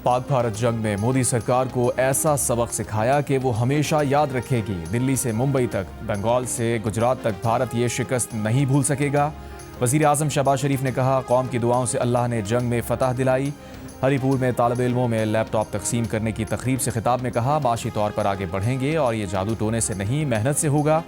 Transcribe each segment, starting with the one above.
पाक भारत जंग में मोदी सरकार को ऐसा सबक सिखाया कि वो हमेशा याद रखेगी। दिल्ली से मुंबई तक, बंगाल से गुजरात तक भारत ये शिकस्त नहीं भूल सकेगा। वज़ीर आज़म शहबाज शरीफ ने कहा, कौम की दुआओं से अल्लाह ने जंग में फतह दिलाई। हरीपुर में तालिब इल्मों में लैपटॉप तकसीम करने की तकरीब से खिताब में कहा, माशी तौर पर आगे बढ़ेंगे और ये जादू टोने से नहीं, मेहनत से होगा।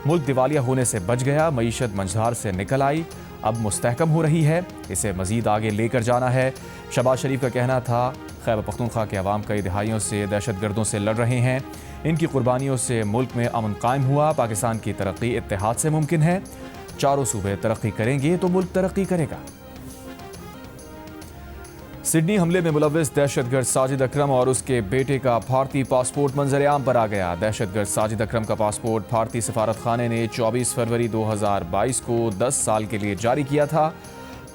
मुल्क दिवालिया होने से बच गया, मईशत मंझार से निकल आई, अब मुस्तहकम हो रही है, इसे मजीद आगे लेकर जाना है। शहबाज शरीफ का कहना था, खैबर पख्तूनख्वा के अवाम कई दहाइयों से दहशतगर्दों से लड़ रहे हैं, इनकी कुर्बानियों से मुल्क में अमन कायम हुआ। पाकिस्तान की तरक्की इत्तेहाद से मुमकिन है। चारों सूबे तरक्की करेंगे तो मुल्क तरक्की करेगा। सिडनी हमले में मुलव्विस दहशतगर्द साजिद अकरम और उसके बेटे का भारतीय पासपोर्ट मंजर-ए-आम पर आ गया। दहशतगर्द साजिद अकरम का पासपोर्ट भारतीय सफारत खाने ने 24 फरवरी 2022 को 10 साल के लिए जारी किया था।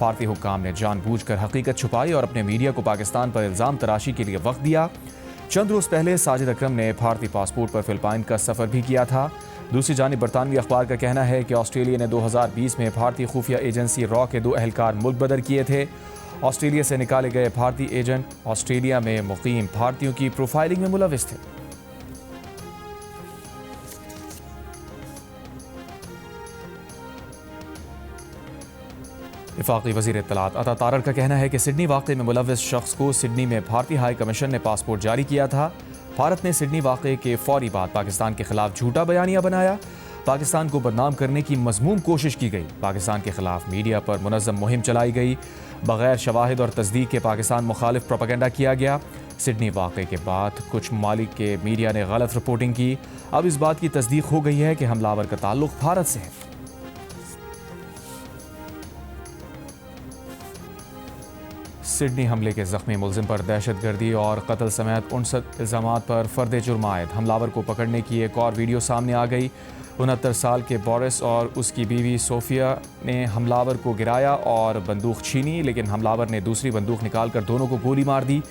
भारतीय हुक्काम ने जानबूझकर हकीकत छुपाई और अपने मीडिया को पाकिस्तान पर इल्ज़ाम तराशी के लिए वक्त दिया। चंद रोज़ पहले साजिद अकरम ने भारतीय पासपोर्ट पर फिलिपाइन का सफ़र भी किया था। दूसरी जानिब बरतानवी अखबार का कहना है कि ऑस्ट्रेलिया ने 2020 में भारतीय खुफिया एजेंसी रॉ के 2 अहलकार मुल्क बदर किए थे। ऑस्ट्रेलिया से निकाले गए भारतीय एजेंट ऑस्ट्रेलिया में मुकीम भारतीयों की प्रोफाइलिंग में मुलव्विस थे। वफाकी वज़ीर इत्तलात अता तारर का कहना है कि सिडनी वाक़े में मुलव्विस शख्स को सिडनी में भारतीय हाई कमीशन ने पासपोर्ट जारी किया था। भारत ने सिडनी वाक़े के फौरी बाद पाकिस्तान के खिलाफ झूठा बयानिया बनाया। पाकिस्तान को बदनाम करने की मज़मूम कोशिश की गई। पाकिस्तान के खिलाफ मीडिया पर मुनज़्ज़म मुहिम चलाई गई। बगैर शवाहिद और तस्दीक के पाकिस्तान मुखालिफ प्रोपेगेंडा किया गया। सिडनी वाक़े के बाद कुछ ममालिक के मीडिया ने गलत रिपोर्टिंग की। अब इस बात की तस्दीक हो गई है कि हमलावर का ताल्लुक भारत से है। सिडनी हमले के ज़ख्मी मुलजिम पर दहशतगर्दी और कत्ल समेत 59 इल्ज़ामात पर फ़र्द जुर्म आयद। हमलावर को पकड़ने की एक और वीडियो सामने आ गई। 69 साल के बोरिस और उसकी बीवी सोफिया ने हमलावर को गिराया और बंदूक छीनी, लेकिन हमलावर ने दूसरी बंदूक निकालकर दोनों को गोली मार दी।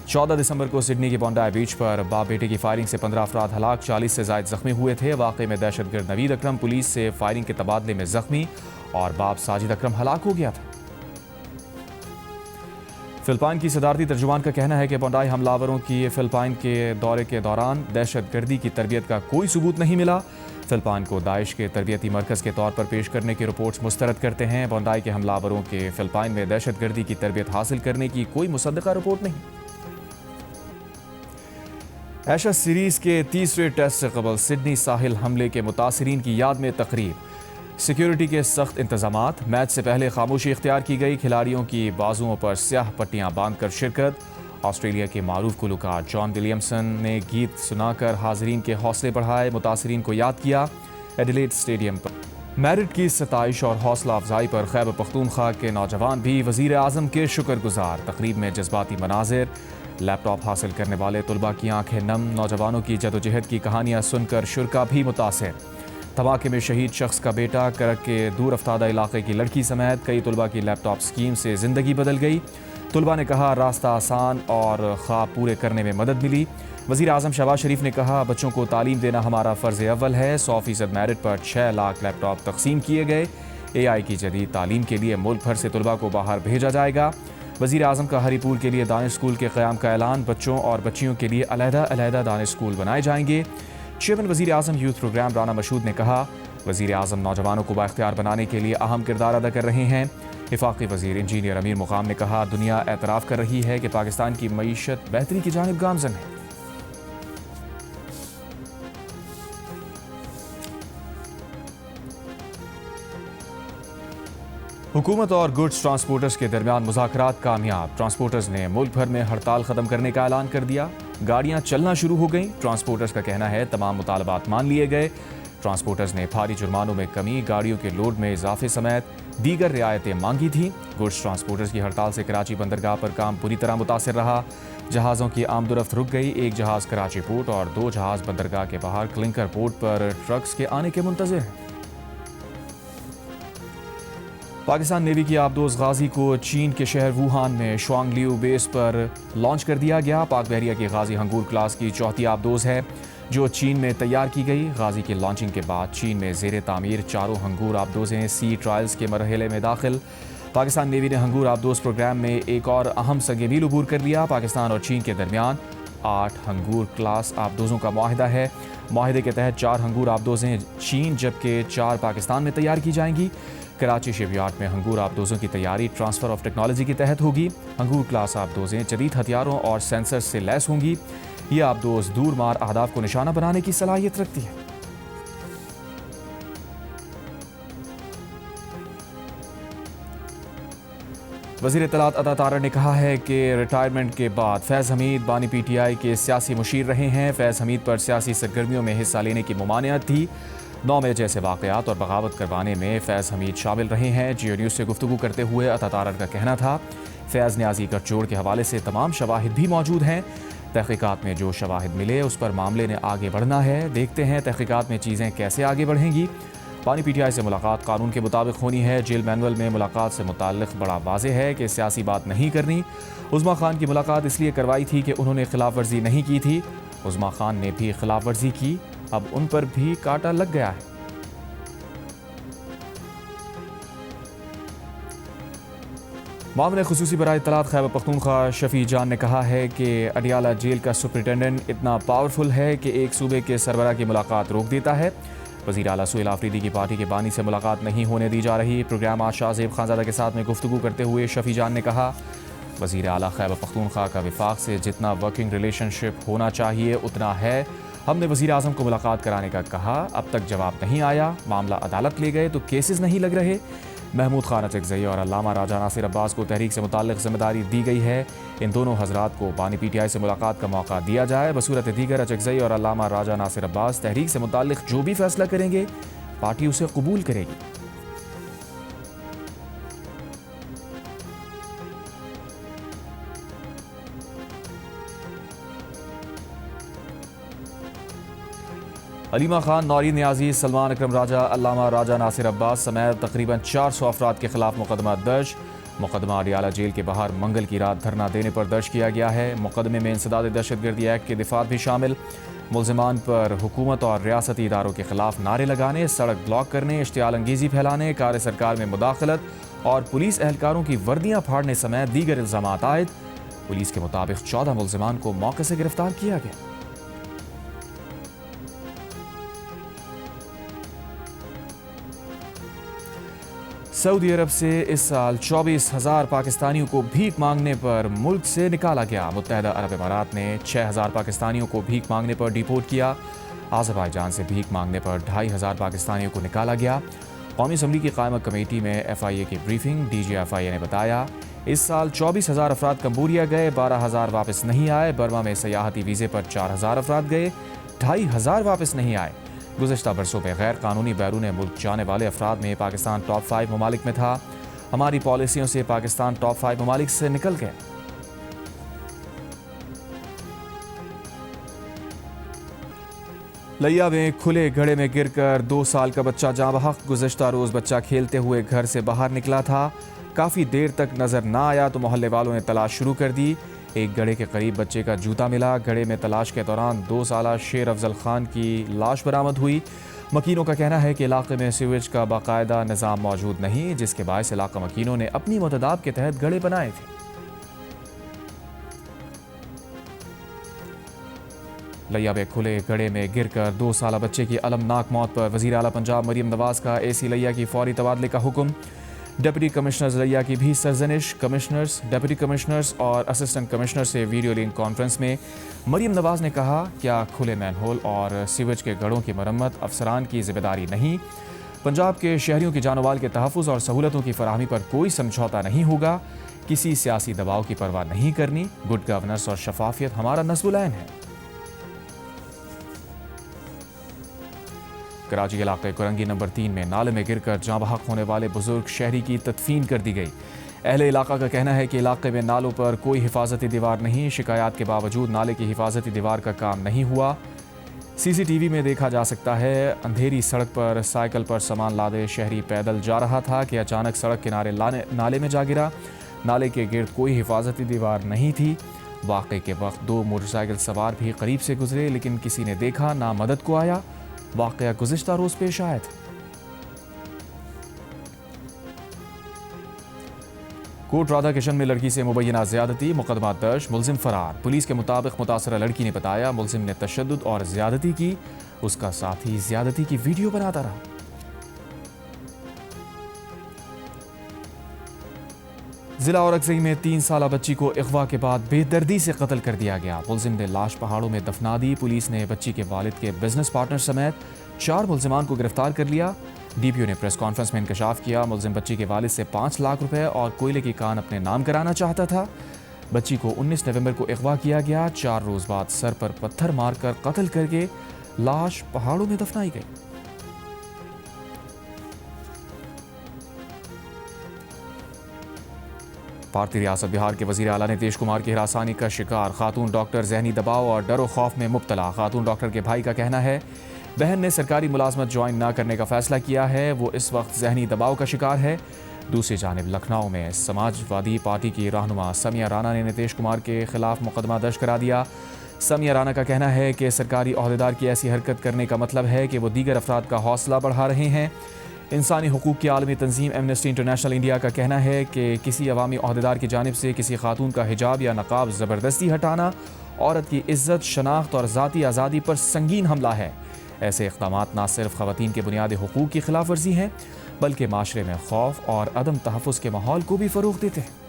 14 दिसंबर को सिडनी के बोंडाई बीच पर बाप बेटे की फायरिंग से 15 अफराद हलाक, 40 से ज़ायद ज़ख्मी हुए थे। वाक़े में दहशतगर्द नवीद अकरम पुलिस से फायरिंग के तबादले में ज़ख्मी और बाप साजिद अकरम हलाक हो गया था। फिलिपाइन की सदारती तर्जुमान का कहना है कि बोंडाई हमलावरों की फिलिपाइन के दौरे के दौरान दहशतगर्दी की तरबियत का कोई सबूत नहीं मिला। फिलिपाइन को दाइश के तरबियती मरकज़ के तौर पर पेश करने की रिपोर्ट्स मुस्तरद करते हैं। बोंडाई के हमलावरों के फिलिपाइन में दहशतगर्दी की तरबियत हासिल करने की कोई मुसद्दक़ा रिपोर्ट नहीं। एशेज सीरीज़ के तीसरे टेस्ट से कबल सिडनी साहिल हमले के मुतासिरीन की याद में तकरीब। सिक्योरिटी के सख्त इंतजामात, मैच से पहले खामोशी इख्तियार की गई। खिलाड़ियों की बाजुओं पर स्याह पट्टियां बांधकर शिरकत। ऑस्ट्रेलिया के मारूफ गुलकार जॉन विलियमसन ने गीत सुनाकर हाजरीन के हौसले बढ़ाए, मुतासिरीन को याद किया। एडिलेड स्टेडियम पर मेरिट की सताइश और हौसला अफजाई पर खैबर पख्तूनख्वा के नौजवान भी वज़ीर आज़म के शुक्रगुजार। तकरीब में जज्बाती मनाजिर, लैपटॉप हासिल करने वाले तुलबा की आंखें नम। नौजवानों की जदोजहद की कहानियाँ सुनकर शुरा भी मुतासिर। धमाके में शहीद शख्स का बेटा, करक के दूर अफ्तादा इलाके की लड़की समेत कई तुलबा की लैपटॉप स्कीम से ज़िंदगी बदल गई। तुलबा ने कहा, रास्ता आसान और ख्वाब पूरे करने में मदद मिली। वज़ीर आज़म शहबाज शरीफ ने कहा, बच्चों को तालीम देना हमारा फ़र्ज़ अव्वल है। 100% मेरिट पर 6 लाख लैपटॉप तकसीम किए गए। AI की जदीद तालीम के लिए मुल्क भर से तुलबा को बाहर भेजा जाएगा। वज़ीर आज़म का हरीपुर के लिए दानिश स्कूल के क़याम का ऐलान। बच्चों और बच्चियों के लिए अलहदा दानिश स्कूल बनाए जाएंगे। चेयरमैन वज़ीर आज़म यूथ प्रोग्राम राना मशहूद ने कहा, वज़ीर आज़म नौजवानों को बाख्तियार बनाने के लिए अहम किरदार अदा कर रहे हैं। वफाकी वज़ीर इंजीनियर अमीर मुकाम ने कहा, दुनिया एतराफ़ कर रही है कि पाकिस्तान की मईशत बेहतरी की जानिब गामज़न है। हुकूमत और गुड्स ट्रांसपोर्टर्स के दरमियान मुज़ाकरात कामयाब। ट्रांसपोर्टर्स ने मुल्क भर में हड़ताल ख़त्म करने का ऐलान कर दिया। गाड़ियां चलना शुरू हो गईं। ट्रांसपोर्टर्स का कहना है, तमाम मुतालबात मान लिए गए। ट्रांसपोर्टर्स ने भारी जुर्मानों में कमी, गाड़ियों के लोड में इजाफे समेत दीगर रियायतें मांगी थीं। गुड्स ट्रांसपोर्टर्स की हड़ताल से कराची बंदरगाह पर काम पूरी तरह मुतासिर रहा। जहाज़ों की आमदोरफ्त रुक गई। एक जहाज़ कराची पोर्ट और 2 जहाज़ बंदरगाह के बाहर क्लिंकर पोर्ट पर ट्रक्स के आने के मुंतज़िर हैं। पाकिस्तान नेवी की आबदोज गाजी को चीन के शहर वुहान में शुआंगलियू बेस पर लॉन्च कर दिया गया। पाक बहरिया की गाजी हंगूर क्लास की चौथी आबदोज है जो चीन में तैयार की गई। गाजी की लॉन्चिंग के बाद चीन में ज़ेर तामीर 4 हंगूर आबदोजें सी ट्रायल्स के मरहले में दाखिल। पाकिस्तान नेवी ने हंगूर आबदोज प्रोग्राम में एक और अहम संग मील अबूर कर लिया। पाकिस्तान और चीन के दरमियान 8 हंगूर क्लास आबदोजों का मुआहिदा है। मुआहिदे के तहत 4 हंगूर आबदोजें चीन जबकि 4 पाकिस्तान में तैयार की जाएंगी। कराची शिपयार्ड में हंगूर आबदोजों की तैयारी ट्रांसफ़र ऑफ टेक्नोलॉजी के तहत होगी। हंगूर क्लास आबदोजें जदीद हथियारों और सेंसर से लैस होंगी। ये आबदोज दूर मार अहदाफ को निशाना बनाने की सलाहियत रखती है। वज़ीर इत्तलात अता तारड़ ने कहा है कि रिटायरमेंट के बाद फैज़ हमीद बानी PTI के सियासी मुशीर रहे हैं। फैज़ हमीद पर सियासी सरगर्मियों में हिस्सा लेने की ममानियत थी। 9 मई जैसे वाक़यात और बगावत करवाने में फैज़ हमीद शामिल रहे हैं। जियो न्यूज़ से गुफ्तगू करते हुए अता तारड़ का कहना था, फैज़ न्याजी गठजोड़ के हवाले से तमाम शवाहिद भी मौजूद हैं। तहकीकात में जो शवाहिद मिले उस पर मामले ने आगे बढ़ना है। देखते हैं तहकीकात में चीज़ें कैसे आगे बढ़ेंगी। बानी PTI से मुलाकात कानून के मुताबिक होनी है। जेल मैनुअल में मुलाकात से मुताल्लिक़ बड़ा वाज़ेह है कि सियासी बात नहीं करनी। उज़्मा खान की मुलाकात इसलिए करवाई थी कि उन्होंने खिलाफ वर्जी नहीं की थी। उज़्मा खान ने भी खिलाफ वर्जी की, अब उन पर भी कांटा लग गया है। मामले खुसूसी बराए इत्तलात खैबर पख्तूनख्वा शफी जान ने कहा है कि अडियाला जेल का सुपरिटेंडेंट इतना पावरफुल है कि एक सूबे के सरबरा की मुलाकात रोक देता है। वज़ीर आला सुहेल आफरीदी की पार्टी के बानी से मुलाकात नहीं होने दी जा रही। प्रोग्राम आज शाह ज़ेब खानज़ादा के साथ में गुफ्तगू करते हुए शफी जान ने कहा, वज़ीर आला खैबर पख्तूनख्वा का विफाक से जितना वर्किंग रिलेशनशिप होना चाहिए उतना है। हमने वज़ीर आज़म को मुलाकात कराने का कहा, अब तक जवाब नहीं आया। मामला अदालत ले गए तो केसेस नहीं लग रहे। महमूद खान अचकज़ई और अल्लामा राजा नासिर अब्बास को तहरीक से मुताल्लिक़ ज़िम्मेदारी दी गई है। इन दोनों हज़रात को बानी PTI से मुलाकात का मौका दिया जाए। बसूरत दीगर अचकज़ई और अल्लामा राजा नासिर अब्बास तहरीक से मुताल्लिक़ जो भी फैसला करेंगे पार्टी उसे कबूल करेगी। अलीमा खान, नौरीन न्याजी, सलमान अकरम राजा, अल्लामा राजा नासिर अब्बास समेत तकरीबन 400 अफराद के खिलाफ मुकदमा दर्ज। मुकदमा अडियाला जेल के बाहर मंगल की रात धरना देने पर दर्ज किया गया है। मुकदमे में इंसदाद दहशतगर्दी एक्ट के दिफात भी शामिल। मुल्जिमान पर हुकूमत और रियासती इदारों के खिलाफ नारे लगाने, सड़क ब्लॉक करने, इश्तियाल अंगेजी फैलाने, कार्य सरकार में मुदाखलत और पुलिस एहलकारों की वर्दियाँ फाड़ने समेत दीगर इल्ज़ामात आयद। पुलिस के मुताबिक 14 मुल्जिमान को मौके से गिरफ्तार किया गया। सऊदी अरब से इस साल 24,000 पाकिस्तानियों को भीख मांगने पर मुल्क से निकाला गया। मुत्तहदा अरब इमारात ने 6,000 पाकिस्तानियों को भीख मांगने पर डिपोर्ट किया। आज़रबाईजान से भीख मांगने पर 2,500 पाकिस्तानियों को निकाला गया। कौमी असम्बली की कायमा कमेटी में FIA की ब्रीफिंग। DG FIA ने बताया, इस साल 24,000 अफराद कम्बोडिया गए, 12,000 वापस नहीं आए। बर्मा में सयाहती वीज़े पर 4,000 अफराद गए, 2,500 वापस नहीं आए। गुज़श्ता बरसों में गैर कानूनी बैरून मुल्क जाने वाले अफराद में पाकिस्तान टॉप 5 ममालिक में था। हमारी पॉलिसियों से पाकिस्तान टॉप 5 ममालिक से निकल गए। लिया में खुले घड़े में गिरकर 2 साल का बच्चा जाँ बहक। गुज़श्ता रोज़ बच्चा खेलते हुए घर से बाहर निकला था। काफ़ी देर तक नज़र ना आया तो मोहल्ले वालों ने तलाश शुरू कर दी। एक गड्ढे के करीब बच्चे का जूता मिला। गड्ढे में तलाश के दौरान 2 साला शेर अफजल खान की लाश बरामद हुई। मकीनों का कहना है कि इलाके में सीवेज का बाकायदा निज़ाम मौजूद नहीं, जिसके बायस इलाका मकीनों ने अपनी मतदाब के तहत गड्ढे बनाए थे। लिया में खुले गड्ढे में गिरकर 2 साला बच्चे की अलमनाक मौत पर वज़ीर आला पंजाब मरियम नवाज का AC लिया की फौरी तबादले का हुक्म। डिप्टी कमिश्नर्स लिया की भी सरजनिश। कमिश्नर्स, डिप्टी कमिश्नर्स और असिस्टेंट कमिश्नर से वीडियो लिंक कॉन्फ्रेंस में मरियम नवाज ने कहा, क्या खुले मैनहोल और सीवेज के गढ़ों की मरम्मत अफसरान की जिम्मेदारी नहीं? पंजाब के शहरियों की जानोवाल के तहफ़्फ़ुज़ और सहूलतों की फराहमी पर कोई समझौता नहीं होगा। किसी सियासी दबाव की परवाह नहीं करनी। गुड गवर्नेंस और शफाफियत हमारा नस्बुल ऐन है। कराची के इलाके कुरंगी नंबर 3 में नाले में गिरकर जाँ बहक होने वाले बुजुर्ग शहरी की तदफीन कर दी गई। अहले इलाका का कहना है कि इलाके में नालों पर कोई हिफाजती दीवार नहीं। शिकायत के बावजूद नाले की हिफाजती दीवार का काम नहीं हुआ। CCTV में देखा जा सकता है, अंधेरी सड़क पर साइकिल पर सामान लादे शहरी पैदल जा रहा था कि अचानक सड़क किनारे नाले में जा गिरा। नाले के गिर्द कोई हिफाजती दीवार नहीं थी। वाक़े के वक्त 2 मोटरसाइकिल सवार भी करीब से गुजरे, लेकिन किसी ने देखा ना मदद को आया। वाक़या गुज़िश्ता रोज़ पेश आया था। कोट राधा किशन में लड़की से मुबैना ज्यादती, मुकदमा दर्ज, मुलजिम फरार। पुलिस के मुताबिक मुतासरा लड़की ने बताया मुलजिम ने तशद्दुद और ज्यादती की, उसका साथी ज्यादती की वीडियो बनाता रहा। जिला औरंगजेब में 3 साला बच्ची को अगवा के बाद बेदर्दी से कत्ल कर दिया गया। मुलजिम ने लाश पहाड़ों में दफना दी। पुलिस ने बच्ची के वालिद के बिजनेस पार्टनर समेत 4 मुलजिमान को गिरफ्तार कर लिया। डीपीओ ने प्रेस कॉन्फ्रेंस में इंकशाफ किया मुलजिम बच्ची के वालिद से 5 लाख रुपए और कोयले की कान अपने नाम कराना चाहता था। बच्ची को 19 नवंबर को अगवा किया गया। 4 रोज बाद सर पर पत्थर मारकर कत्ल करके लाश पहाड़ों में दफनाई गई। भारतीय रियासत बिहार के वजीर आला नीतीश कुमार की हिरासानी का शिकार खातून डॉक्टर जहनी दबाव और डरो खौफ में मुब्तला। खातून डॉक्टर के भाई का कहना है बहन ने सरकारी मुलाजमत ज्वाइन न करने का फैसला किया है, वो इस वक्त जहनी दबाव का शिकार है। दूसरी जानिब लखनऊ में समाजवादी पार्टी की रहनुमा समिया राना ने नीतीश कुमार के खिलाफ मुकदमा दर्ज करा दिया। समिया राना का कहना है कि सरकारी ओहदेदार की ऐसी हरकत करने का मतलब है कि वो दीगर अफराद का हौसला बढ़ा रहे हैं। इंसानी हुकूक की आलमी तंजीम एमनेस्टी इंटरनेशनल इंडिया का कहना है कि किसी अवामी ओहदेदार की जानिब से किसी खातून का हिजाब या नकाब ज़बरदस्ती हटाना औरत की इज्जत, शनाख्त और ज़ाती आज़ादी पर संगीन हमला है। ऐसे इक़दाम न सिर्फ ख़वातीन के बुनियादी हुकूक की खिलाफ वर्जी हैं बल्कि माशरे में खौफ और अदम तहफ़्फ़ुज़ के माहौल को भी फ़रोग़ देते हैं।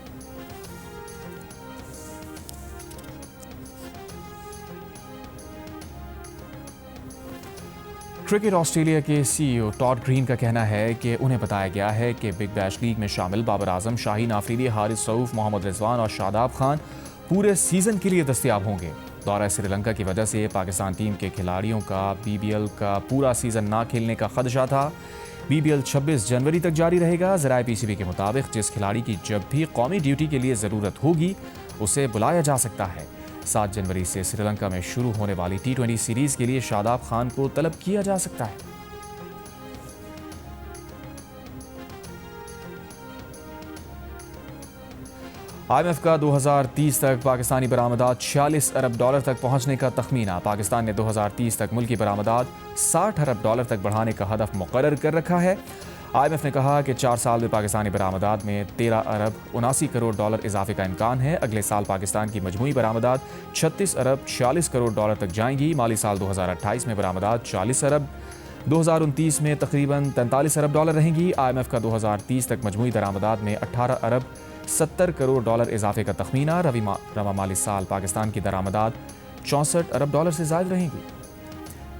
क्रिकेट ऑस्ट्रेलिया के सीईओ टॉड ग्रीन का कहना है कि उन्हें बताया गया है कि बिग बैश लीग में शामिल बाबर आजम, शाहीन आफरीदी, हारिस रऊफ, मोहम्मद रिजवान और शादाब खान पूरे सीजन के लिए दस्तयाब होंगे। दौरा श्रीलंका की वजह से पाकिस्तान टीम के खिलाड़ियों का बीबीएल का पूरा सीजन ना खेलने का खदशा था। बीबीएल 26 जनवरी तक जारी रहेगा। ज़राए पीसीबी के मुताबिक जिस खिलाड़ी की जब भी कौमी ड्यूटी के लिए ज़रूरत होगी उसे बुलाया जा सकता है। 7 जनवरी से श्रीलंका में शुरू होने वाली T20 सीरीज के लिए शादाब खान को तलब किया जा सकता है। IMF का 2030 तक पाकिस्तानी बरामदात 46 अरब डॉलर तक पहुंचने का तखमीना। पाकिस्तान ने 2030 तक मुल्की बरामदात 60 अरब डॉलर तक बढ़ाने का हदफ मुकर्रर कर रखा है। IMF ने कहा कि 4 साल में पाकिस्तानी बरामदात में 13 अरब 79 करोड़ डॉलर इजाफे का इम्कान है। अगले साल पाकिस्तान की मजमूई बरामदात 36 अरब 46 करोड़ डॉलर तक जाएंगी। माली साल 2028 में बरामदात 40 अरब, 2029 में तकरीबन 43 अरब डॉलर रहेंगी। IMF का 2030 तक मजमूई दरामदात में 18 अरब 70 करोड़ डॉलर इजाफे का तखमीना। रवा माली साल पाकिस्तान की दरामदात 64 अरब डॉलर से ज़ायद रहेंगी।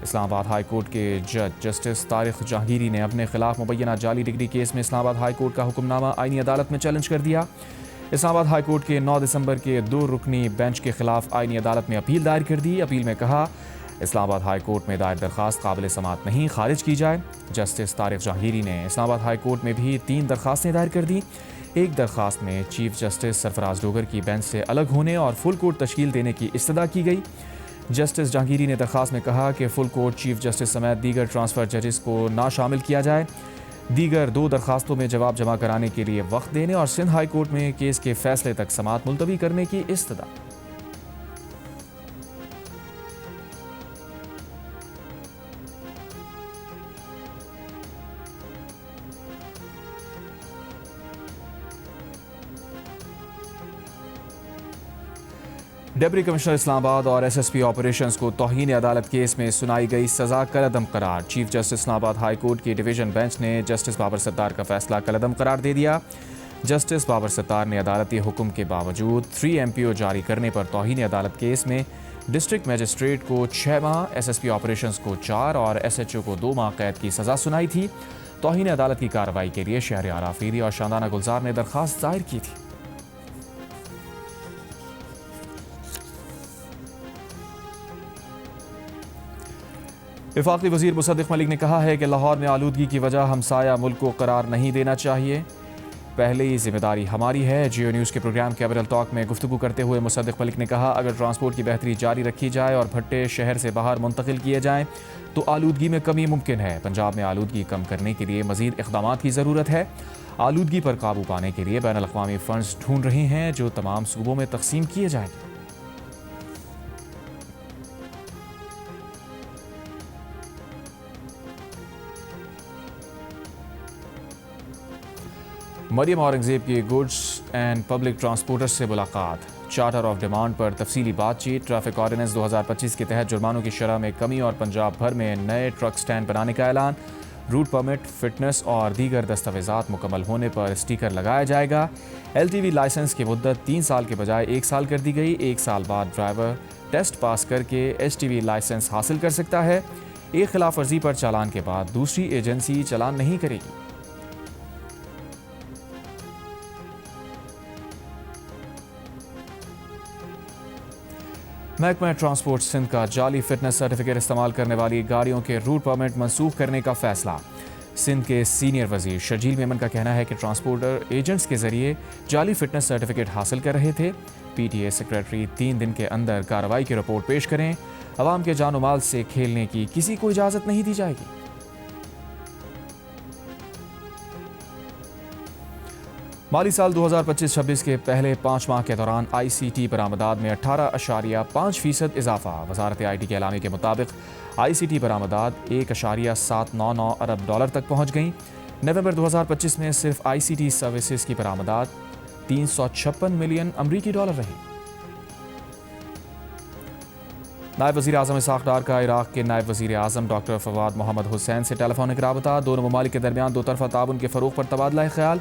इस्लामाबाद हाई कोर्ट के जज जस्टिस तारिक जहांगीरी ने अपने खिलाफ मुबैना जाली डिग्री केस में इस्लामाबाद हाई कोर्ट का हुक्मनामा आईनी अदालत में चैलेंज कर दिया। इस्लामाबाद हाई कोर्ट के 9 दिसंबर के 2 रुकनी बेंच के खिलाफ आईनी अदालत में अपील दायर कर दी। अपील में कहा इस्लामाबाद हाई कोर्ट में दायर दरखास्त काबिल समाअत नहीं, खारिज की जाए। जस्टिस तारिक जहांगीरी ने इस्लामाबाद हाई कोर्ट में भी 3 दरखास्तें दायर कर दी। एक दरखास्त में चीफ जस्टिस सरफराज डोगर की बेंच से अलग होने और फुल कोर्ट तश्कील देने की इस्तदा की गई। जस्टिस जहांगीरी ने दरखास्त में कहा कि फुल कोर्ट चीफ जस्टिस समेत दीगर ट्रांसफ़र जजेस को ना शामिल किया जाए। दीगर 2 दरखास्तों में जवाब जमा कराने के लिए वक्त देने और सिंध हाई कोर्ट में केस के फैसले तक समाअत मुलतवी करने की इस्तदा। डिप्टी कमिश्नर इस्लामाबाद और एसएसपी ऑपरेशंस को तौहीन अदालत केस में सुनाई गई सज़ा कलअदम करार। Chief justice Islamabad high court की डिवीजन बेंच ने जस्टिस बाबर सत्तार का फैसला कलअदम करार दे दिया। जस्टिस बाबर सत्तार ने अदालती हुक्म के बावजूद 3 MPO जारी करने पर तौहीन अदालत केस में डिस्ट्रिक्ट मजिस्ट्रेट को 6 माह, एसएसपी ऑपरेशंस को 4 और SHO को 2 माह कैद की सज़ा सुनाई थी। तौहीन अदालत की कार्रवाई के लिए शहरयार आफरीदी और शांदाना गुलजार ने दरख्वास्त दायर की थी। वफाकी वज़ीर मुसद्दिक़ मलिक ने कहा है कि लाहौर में आलूदगी की वजह हमसाया मुल्क को करार नहीं देना चाहिए, पहले ही जिम्मेदारी हमारी है। जियो न्यूज़ के प्रोग्राम कैपिटल टॉक में गुफ्तगू करते हुए मुसद्दिक़ मलिक ने कहा अगर ट्रांसपोर्ट की बेहतरी जारी रखी जाए और भट्टे शहर से बाहर मुंतकिल किए जाएँ तो आलूदगी में कमी मुमकिन है। पंजाब में आलूदगी कम करने के लिए मज़ीद इक़दामात की ज़रूरत है। आलूदगी पर काबू पाने के लिए बैनुल अक़वामी फ़ंड्स ढूंढ रहे हैं जो तमाम सूबों में तकसीम किए जाएंगे। मरियम औरंगजेब की गुड्स एंड पब्लिक ट्रांसपोर्टर्स से मुलाकात, चार्टर ऑफ डिमांड पर तफसीली बातचीत, ट्रैफिक ऑर्डिनेंस 2025 के तहत जुर्मानों की शरह में कमी और पंजाब भर में नए ट्रक स्टैंड बनाने का ऐलान, रूट परमिट, फिटनेस और दीगर दस्तावेजात मुकम्मल होने पर स्टिकर लगाया जाएगा। LTV लाइसेंस की मुद्दत 3 साल के बजाय 1 साल कर दी गई। 1 साल बाद ड्राइवर टेस्ट पास करके HTV लाइसेंस हासिल कर सकता है। एक खिलाफ वर्जी पर चालान के बाद दूसरी एजेंसी चालान नहीं करेगी। महकमा ट्रांसपोर्ट सिंध का जाली फिटनेस सर्टिफिकेट इस्तेमाल करने वाली गाड़ियों के रूट परमिट मनसूख करने का फैसला। सिंध के सीनियर वजीर शर्जील मेमन का कहना है कि ट्रांसपोर्टर एजेंट्स के जरिए जाली फिटनेस सर्टिफिकेट हासिल कर रहे थे। PTA सेक्रेटरी 3 दिन के अंदर कार्रवाई की रिपोर्ट पेश करें। अवाम के जान माल से खेलने की किसी को इजाजत नहीं दी जाएगी। माली साल 2025-26 के पहले 5 माह के दौरान ICT बरामदात में 18.5% इजाफा। वजारत IT के ऐलामी के मुताबिक ICT बरामदात 1.799 अरब डॉलर तक पहुंच गईं। नवंबर 2025 में सिर्फ ICT सर्विसेज की बरामदात 356 मिलियन अमरीकी डॉलर रही। नायब वज़ीर आज़म इसहाक़ डार का इराक़ के नायब वज़ीर आज़म डॉक्टर फवाद मोहम्मद हुसैन से टेलीफोनिक राबता। दोनों ममालिक के दरमियान दो तरफ़ा ताउन के फ़रोग़ पर तबादला ख्याल।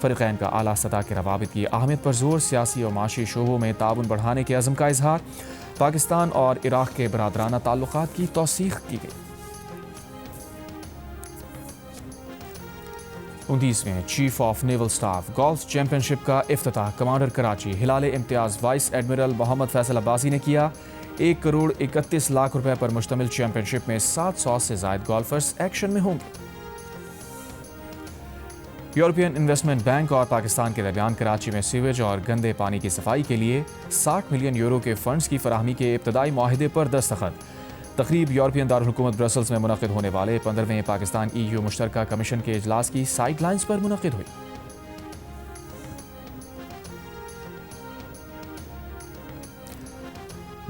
फ़रीक़ैन का आला सतह के रवाबित की अहमियत पर जोर, सियासी और माशी शोबों में ताउन बढ़ाने के अज़्म का इजहार। पाकिस्तान और इराक़ के बरादराना ताल्लुक़ात की तौसीक़ की गई। 29वें chief of naval staff golf championship का इफ्तिताह commander Karachi Hilal Imtiaz vice admiral Mohammad Faisal Abbasi ने किया। 1 करोड़ 31 लाख रुपए पर मुश्तमिल चैंपियनशिप में 700 से ज़ायद गोल्फर्स एक्शन में होंगे। यूरोपियन इन्वेस्टमेंट बैंक और पाकिस्तान के दरमियान कराची में सीवेज और गंदे पानी की सफाई के लिए 60 मिलियन यूरो के फंड्स की फराहमी के इब्तदाई माहिदे पर दस्तखत। तकरीब यूरोपियन दारुल हुकूमत ब्रसल्स में मुनक़िद होने वाले 15वें पाकिस्तान EU मुश्तरका कमीशन के इजलास की साइड लाइन्स पर मुनक़िद हुई।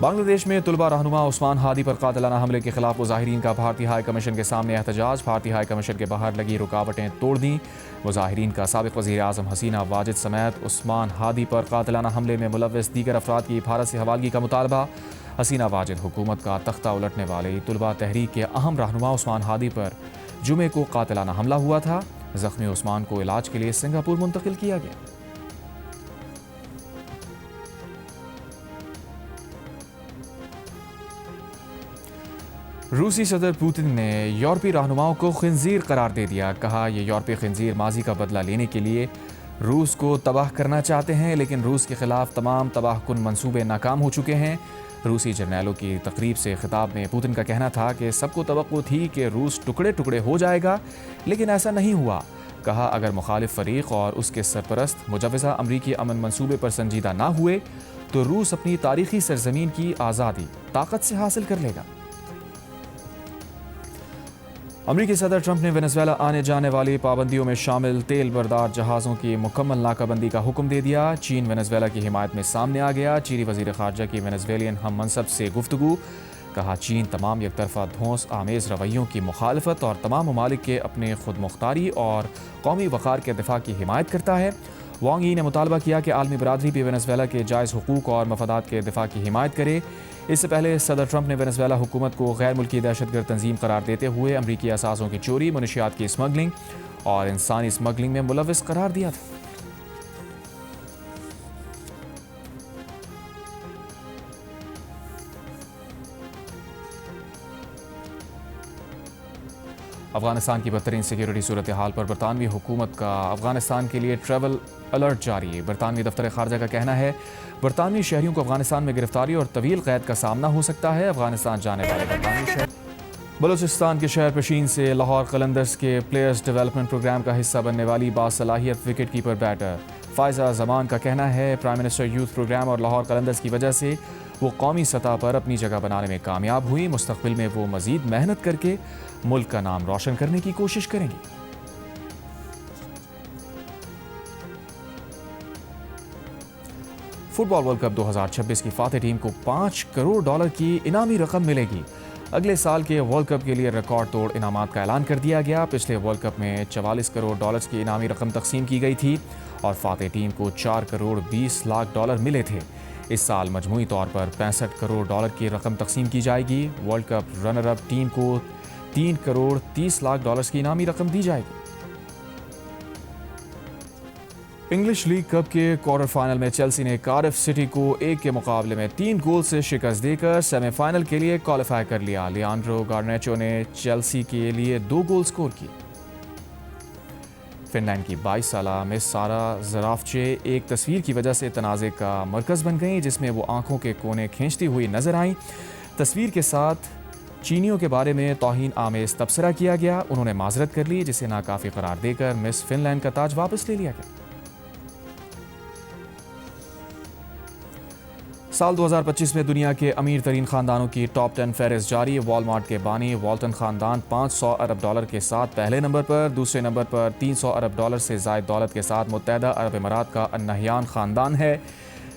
बांग्लादेश में तुलबा रहनुमा उस्मान हादी पर कातिलाना हमले के खिलाफ मुजाहिरीन का भारतीय हाई कमीशन के सामने एहतजाज। भारतीय हाई कमीशन के बाहर लगी रुकावटें तोड़ दी। मुजाहिरीन का साबिक़ वज़ीर आज़म हसीना वाजिद समेत उस्मान हादी पर कातिलाना हमले में मुलव्वस दीगर अफराद की भारत से हवालगी का मुतालबा। हसीना वाजिद हुकूमत का तख्ता उलटने वाले तुलबा तहरीक के अहम रहनुमा उस्मान हादी पर जुमे को कातिलाना हमला हुआ था। ज़ख्मी उस्मान को इलाज के लिए सिंगापुर मुंतकिल किया गया। रूसी सदर पुतिन ने यूरोपीय रहनुमाओं को खिंजीर करार दे दिया। कहा, ये यूरोपीय खिंजीर माजी का बदला लेने के लिए रूस को तबाह करना चाहते हैं, लेकिन रूस के खिलाफ तमाम तबाहकुन मंसूबे नाकाम हो चुके हैं। रूसी जर्नैलों की तकरीब से खिताब में पुतिन का कहना था कि सबको तवक्को थी कि रूस टुकड़े टुकड़े हो जाएगा, लेकिन ऐसा नहीं हुआ। कहा, अगर मुखालिफ फरीक और उसके सरपरस्त मुजवज़ा अमरीकी अमन मंसूबे पर संजीदा ना हुए तो रूस अपनी तारीखी सरजमीन की आज़ादी ताकत से हासिल कर लेगा। अमरीकी सदर ट्रंप ने वेनेजुएला आने जाने वाली पाबंदियों में शामिल तेल बरदार जहाज़ों की मुकम्मल नाकाबंदी का हुक्म दे दिया। चीन वेनेजुएला की हिमायत में सामने आ गया। चीनी वज़ीर ख़ारजा की वेनेजुएलियन हम मनसब से गुफ्तगू। कहा, चीन तमाम एक तरफा धौंस आमेज़ रवैयों की मुखालफत और तमाम ममालिक के अपने खुद मुख्तारी और कौमी वक़ार के दिफा की हिमायत करता है। वांग यी ने मुतालबा किया कि आलमी बरादरी भी वेनेजुएला के जायज़ हुकूक और मफादात के दिफा की हिमायत करे। इससे पहले सदर ट्रंप ने वेनेजुएला हुकूमत को गैर मुल्की दहशतगर्द तंजीम करार देते हुए अमरीकी असासों की चोरी, मनशियात की स्मगलिंग और इंसानी स्मगलिंग में मुलव्वस करार दिया था। अफगानिस्तान की बदतरीन सिक्योरिटी सूरत हाल पर बरतानवी हुकूमत का अफगानिस्तान के लिए ट्रैवल अलर्ट जारी। बरतानवी दफ्तर खारजा का कहना है, बरतानवी शहरियों को अफगानिस्तान में गिरफ्तारी और तवील कैद का सामना हो सकता है। अफगानिस्तान जाने वाले बरतानवी शहर बलूचिस्तान के शहर पेशीन से लाहौर कलंदर्स के प्लेयर्स डेवलपमेंट प्रोग्राम का हिस्सा बनने वाली बासलाहियत विकेट कीपर बैटर फ़ायज़ा ज़मान का कहना है, प्राइम मिनिस्टर यूथ प्रोग्राम और लाहौर कलंदर्स की वजह से वो कौमी सतह पर अपनी जगह बनाने में कामयाब हुई। मुस्तक़बिल में वो मज़ीद मेहनत करके मुल्क का नाम रोशन करने की कोशिश करेंगी। फुटबॉल वर्ल्ड कप 2026 की फातेह टीम को $5 करोड़ की इनामी रकम मिलेगी। अगले साल के वर्ल्ड कप के लिए रिकॉर्ड तोड़ इनामात का ऐलान कर दिया गया। पिछले वर्ल्ड कप में $44 करोड़ की इनामी रकम तकसीम की गई थी और फातेह टीम को 4 करोड़ 20 लाख डॉलर मिले थे। इस साल मजमूई तौर पर 65 करोड़ डॉलर की रकम तकसीम की जाएगी। World cup runner up team को 3 करोड़ 30 लाख डॉलर की इनामी रकम दी जाएगी। इंग्लिश लीग कप के क्वार्टर फाइनल में चेल्सी ने कार्डिफ सिटी को 1 के मुकाबले में 3 गोल से शिकस्त देकर सेमीफाइनल के लिए क्वालिफाई कर लिया। लियांड्रो गार्नेचो ने चेल्सी के लिए 2 गोल स्कोर किए। फिनलैंड की 22 साला मिस सारा ज़राफ़चे एक तस्वीर की वजह से तनाज़े का मरकज़ बन गई, जिसमें वो आंखों के कोने खींचती हुई नजर आईं। तस्वीर के साथ चीनियों के बारे में तौहीन आमेज़ तबसरा किया गया। उन्होंने माजरत कर ली, जिसे नाकाफ़ी करार देकर मिस फिनलैंड का ताज वापस ले लिया गया। साल 2025 में दुनिया के अमीर तरीन खानदानों की टॉप 10 फहरिस्त जारी। वॉलमार्ट के बानी वॉल्टन खानदान 500 अरब डॉलर के साथ पहले नंबर पर, दूसरे नंबर पर 300 अरब डॉलर से ज़ायद दौलत के साथ मुत्तहदा अरब इमारात का अन-नहयान खानदान है,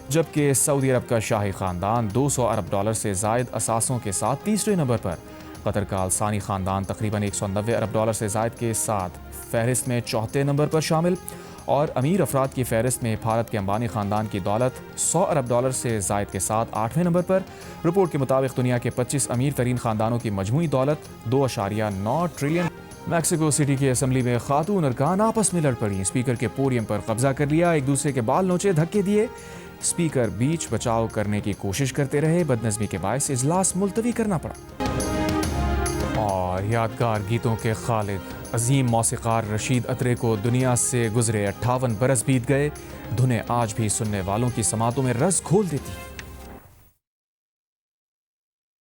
जबकि सऊदी अरब का शाही खानदान 200 अरब डॉलर से ज़ायद असासों के साथ तीसरे नंबर पर। कतर का अलसानी खानदान तकरीबन 190 अरब डॉलर से ज़ायद के साथ फहरिस्त में चौथे नंबर पर शामिल, और अमीर अफराद की फहरिस्त में भारत के अंबानी खानदान की दौलत 100 अरब डॉलर से ज़ायद के साथ 8वें नंबर पर। रिपोर्ट के मुताबिक दुनिया के 25 अमीर तरीन खानदानों की मजमूई दौलत 2.9 ट्रिलियन। मैक्सिको सिटी की असम्बली में खातून अरकान आपस में लड़ पड़ी। स्पीकर के पोडियम पर कब्जा कर लिया, एक दूसरे के बाल नोचे, धक्के दिए। स्पीकर बीच बचाव करने की कोशिश करते रहे। बदनज़मी के बायस इजलास मुलतवी करना पड़ा। और यादगार गीतों के खालिद अजीम मौसीकार रशीद अतरे को दुनिया से गुजरे 58 बरस बीत गए। धुनें आज भी सुनने वालों की समातों में रस घोल देती।